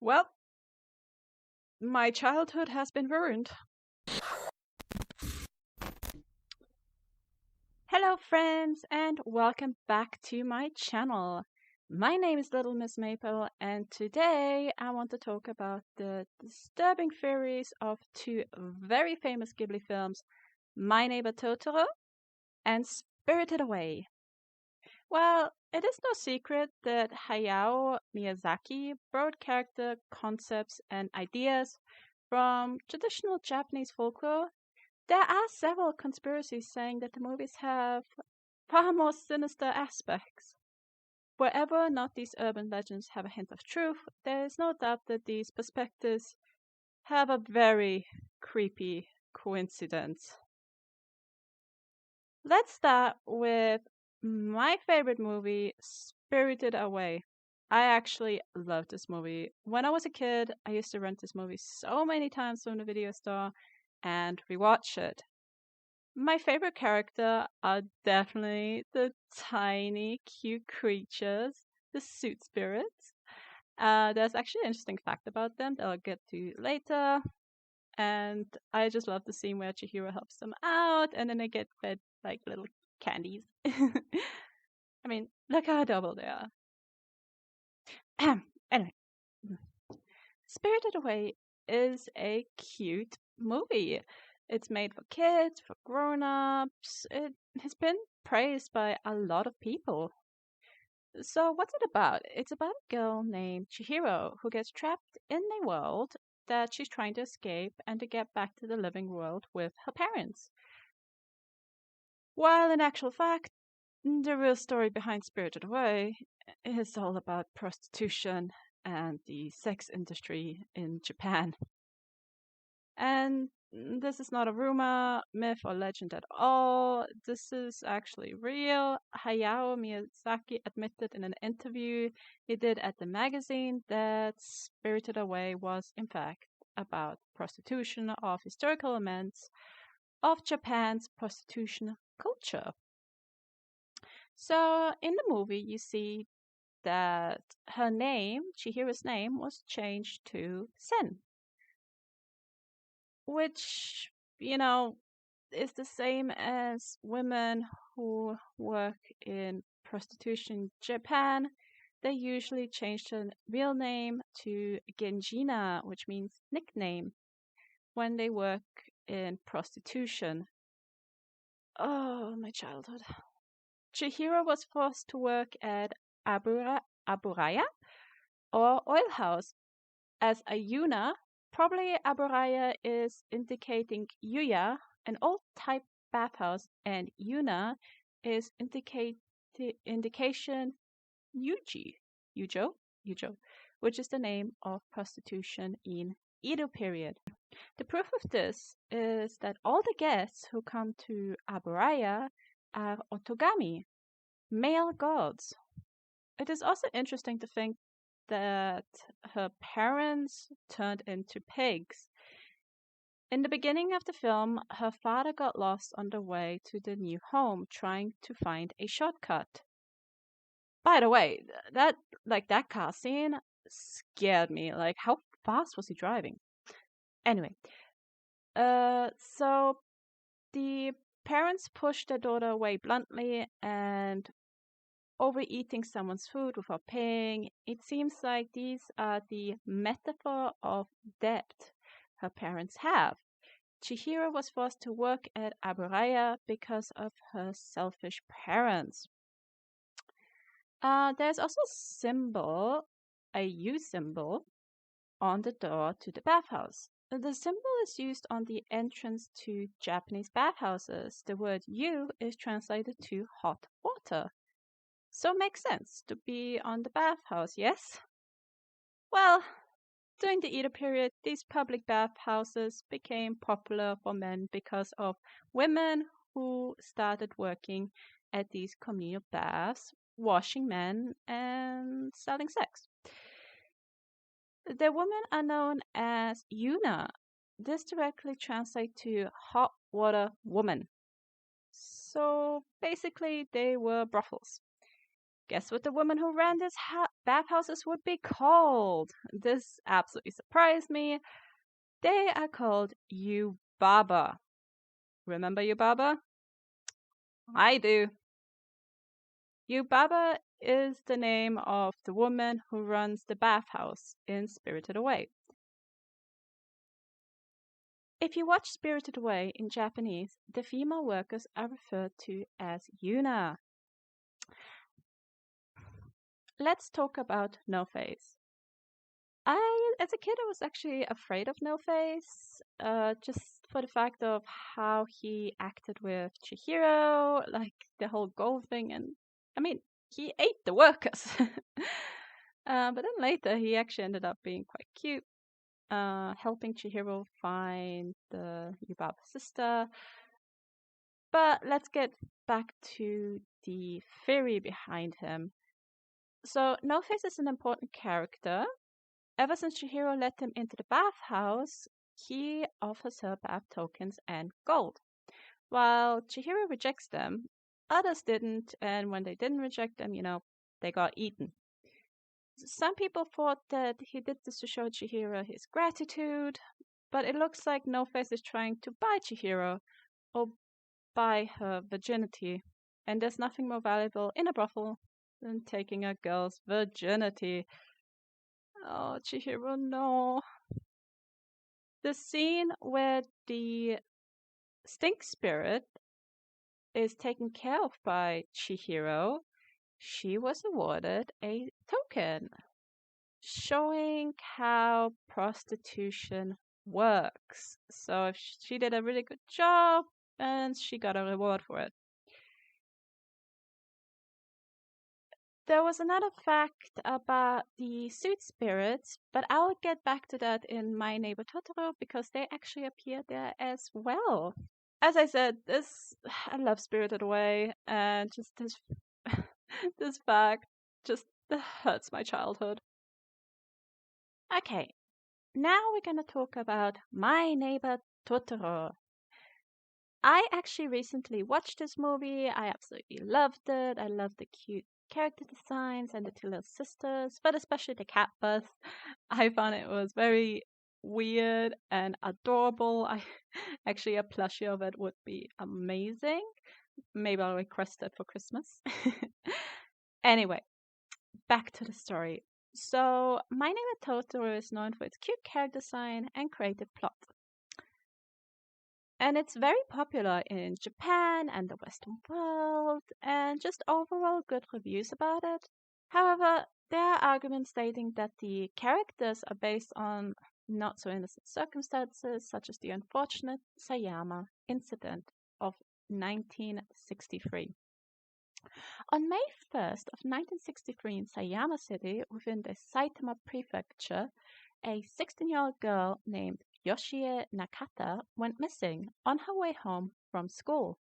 Well, my childhood has been ruined. Hello, friends, and welcome back to my channel. My name is Little Miss Maple, and today I want to talk about the disturbing theories of two very famous Ghibli films, My Neighbor Totoro and Spirited Away. Well, it is no secret that Hayao Miyazaki brought character concepts and ideas from traditional Japanese folklore. There are several conspiracies saying that the movies have far more sinister aspects. Wherever or not these urban legends have a hint of truth, there is no doubt that these perspectives have a very creepy coincidence. Let's start with my favorite movie, Spirited Away. I actually love this movie. When I was a kid, I used to rent this movie so many times from the video store and rewatch it. My favorite character are definitely the tiny, cute creatures, the suit spirits. There's actually an interesting fact about them that I'll get to later. And I just love the scene where Chihiro helps them out and then they get fed like little candies. I mean, look how adorable they are. Anyway, Spirited Away is a cute movie. It's made for kids, for grown-ups. It has been praised by a lot of people. So what's it about? It's about a girl named Chihiro who gets trapped in a world that she's trying to escape and to get back to the living world with her parents. While in actual fact, the real story behind Spirited Away is all about prostitution and the sex industry in Japan. And this is not a rumor, myth, or legend at all. This is actually real. Hayao Miyazaki admitted in an interview he did at the magazine that Spirited Away was, in fact, about prostitution of historical elements of Japan's prostitution culture. So, in the movie, you see that her name, Chihiro's name, was changed to Sen, which, you know, is the same as women who work in prostitution in Japan. They usually change their real name to Genjina, which means nickname, when they work in prostitution. Oh, my childhood. Chihiro was forced to work at Aburaya or Oil House as a Yuna. Probably Aburaya is indicating Yuya, an old type bathhouse, and Yuna is indication Yujo, which is the name of prostitution in Edo period. The proof of this is that all the guests who come to Aburaya are Otogami, male gods. It is also interesting to think that her parents turned into pigs. In the beginning of the film, her father got lost on the way to the new home trying to find a shortcut. By the way, that car scene scared me. Like, how fast was he driving? Anyway, so the parents pushed their daughter away bluntly and overeating someone's food without paying. It seems like these are the metaphor of debt her parents have. Chihiro was forced to work at Aburaya because of her selfish parents. There's also a symbol, a U symbol, on the door to the bathhouse. The symbol is used on the entrance to Japanese bathhouses. The word U is translated to hot water. So it makes sense to be on the bathhouse, yes? Well, during the Edo period, these public bathhouses became popular for men because of women who started working at these communal baths, washing men and selling sex. The women are known as Yuna. This directly translates to hot water woman. So basically, they were brothels. Guess what the woman who ran this bathhouses would be called? This absolutely surprised me. They are called Yubaba. Remember Yubaba? I do. Yubaba is the name of the woman who runs the bathhouse in Spirited Away. If you watch Spirited Away in Japanese, the female workers are referred to as Yuna. Let's talk about No Face. As a kid, I was actually afraid of No Face, just for the fact of how he acted with Chihiro, like the whole gold thing, and I mean, he ate the workers. But then later, he actually ended up being quite cute, helping Chihiro find the Yubaba sister. But let's get back to the theory behind him. So, No Face is an important character. Ever since Chihiro let him into the bathhouse, he offers her bath tokens and gold. While Chihiro rejects them, others didn't, and when they didn't reject them, they got eaten. Some people thought that he did this to show Chihiro his gratitude, but it looks like No Face is trying to buy Chihiro or buy her virginity, and there's nothing more valuable in a brothel than taking a girl's virginity. Oh, Chihiro, no. The scene where the stink spirit is taken care of by Chihiro, she was awarded a token showing how prostitution works. So she did a really good job and she got a reward for it. There was another fact about the suit spirits, but I'll get back to that in My Neighbor Totoro because they actually appear there as well. As I said, I love Spirited Away, and just this this fact just hurts my childhood. Okay, now we're gonna talk about My Neighbor Totoro. I actually recently watched this movie. I absolutely loved it. I loved the cute character designs and the two little sisters, but especially the cat bus. I found it was very weird and adorable. Actually, a plushie of it would be amazing. Maybe I'll request it for Christmas. Anyway, back to the story. So, My Name is Totoro is known for its cute character design and creative plot. And it's very popular in Japan and the Western world, and just overall good reviews about it. However, there are arguments stating that the characters are based on not so innocent circumstances, such as the unfortunate Sayama incident of 1963. On May 1st of 1963 in Sayama City, within the Saitama Prefecture, a 16-year-old girl named Yoshie Nakata went missing on her way home from school.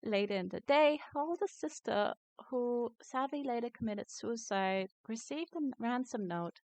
Later in the day, her older sister, who sadly later committed suicide, received a ransom note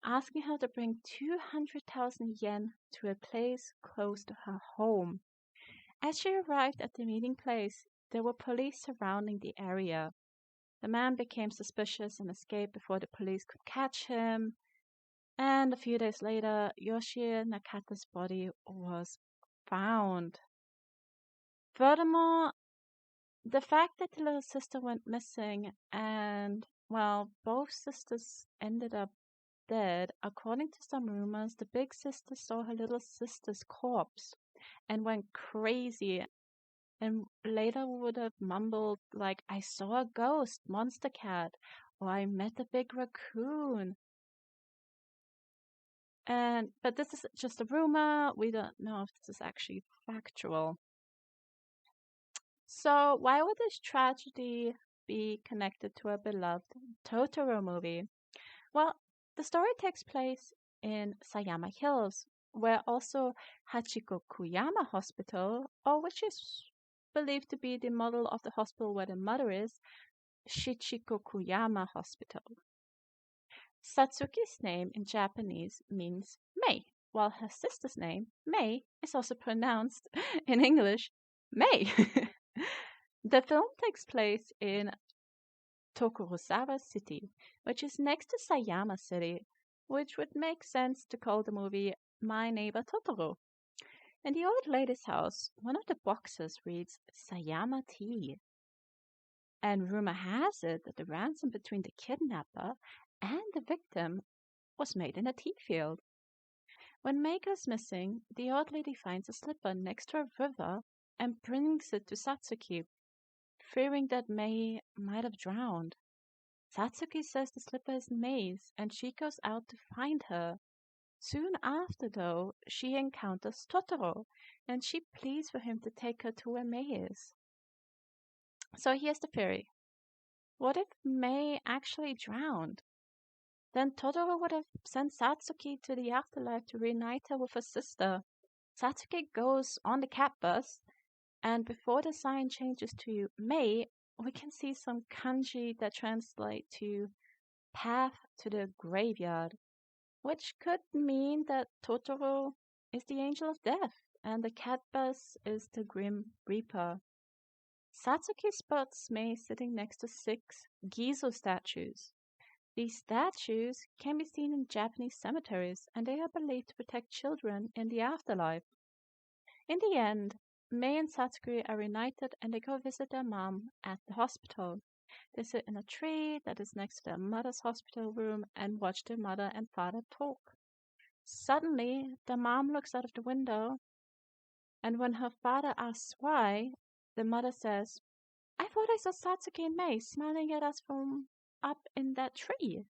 asking her to bring 200,000 yen to a place close to her home. As she arrived at the meeting place, there were police surrounding the area. The man became suspicious and escaped before the police could catch him. And a few days later, Yoshie Nakata's body was found. Furthermore, the fact that the little sister went missing and, well, both sisters ended up dead, according to some rumors, the big sister saw her little sister's corpse and went crazy and later would have mumbled like, I saw a ghost, monster cat, or I met a big raccoon. But this is just a rumor. We don't know if this is actually factual. So why would this tragedy be connected to a beloved Totoro movie? Well, the story takes place in Sayama Hills, where also Hachiko-Kuyama Hospital, or which is believed to be the model of the hospital where the mother is, Shichiko-Kuyama Hospital. Satsuki's name in Japanese means May, while her sister's name, May, is also pronounced in English, May. The film takes place in Tokorozawa City, which is next to Sayama City, which would make sense to call the movie My Neighbor Totoro. In the old lady's house, one of the boxes reads Sayama Tea. And rumor has it that the ransom between the kidnapper and the victim was made in a tea field. When Mei goes missing, the old lady finds a slipper next to a river and brings it to Satsuki, fearing that Mei might have drowned. Satsuki says the slipper is Mei's and she goes out to find her. Soon after, though, she encounters Totoro and she pleads for him to take her to where Mei is. So here's the theory. What if Mei actually drowned? Then Totoro would have sent Satsuki to the afterlife to reunite her with her sister. Satsuki goes on the cat bus, and before the sign changes to Mei, we can see some kanji that translate to path to the graveyard, which could mean that Totoro is the angel of death and the cat bus is the grim reaper. Satsuki spots Mei sitting next to 6 Gizo statues. These statues can be seen in Japanese cemeteries and they are believed to protect children in the afterlife. In the end, Mei and Satsuki are reunited and they go visit their mom at the hospital. They sit in a tree that is next to their mother's hospital room and watch their mother and father talk. Suddenly, the mom looks out of the window, and when her father asks why, the mother says, "I thought I saw Satsuki and Mei smiling at us from up in that tree."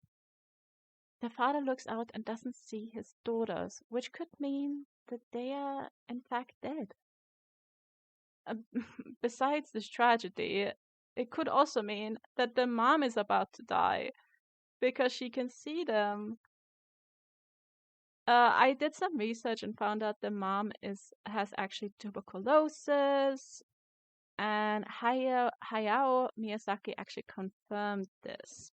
The father looks out and doesn't see his daughters, which could mean that they are in fact dead. Besides this tragedy, it could also mean that the mom is about to die because she can see them. I did some research and found out the mom has actually tuberculosis, and Hayao Miyazaki actually confirmed this.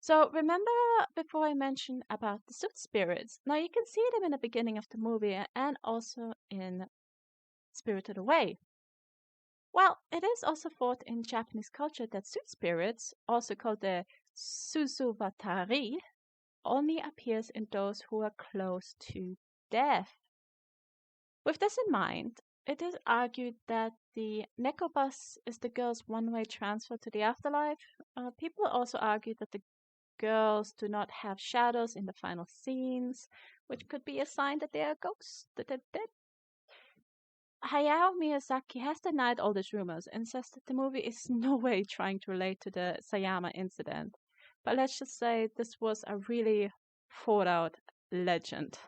So remember before I mentioned about the suit spirits? Now you can see them in the beginning of the movie and also in Spirited Away. Well, it is also thought in Japanese culture that suit spirits, also called the Susuwatari, only appears in those who are close to death. With this in mind, it is argued that the Neko bus is the girl's one-way transfer to the afterlife. People also argue that the girls do not have shadows in the final scenes, which could be a sign that they are ghosts, that they're dead. Hayao Miyazaki has denied all these rumors and says that the movie is no way trying to relate to the Sayama incident. But let's just say this was a really thought out legend.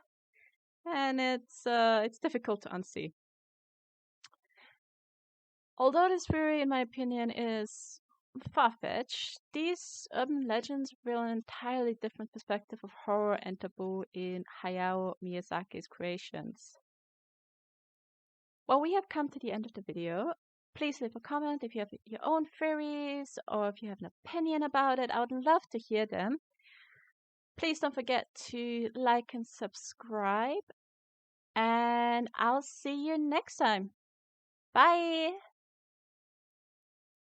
And it's difficult to unsee. Although this theory, in my opinion, is far-fetched, these urban legends reveal an entirely different perspective of horror and taboo in Hayao Miyazaki's creations. Well, we have come to the end of the video. Please leave a comment if you have your own theories or if you have an opinion about it. I would love to hear them. Please don't forget to like and subscribe. And I'll see you next time. Bye!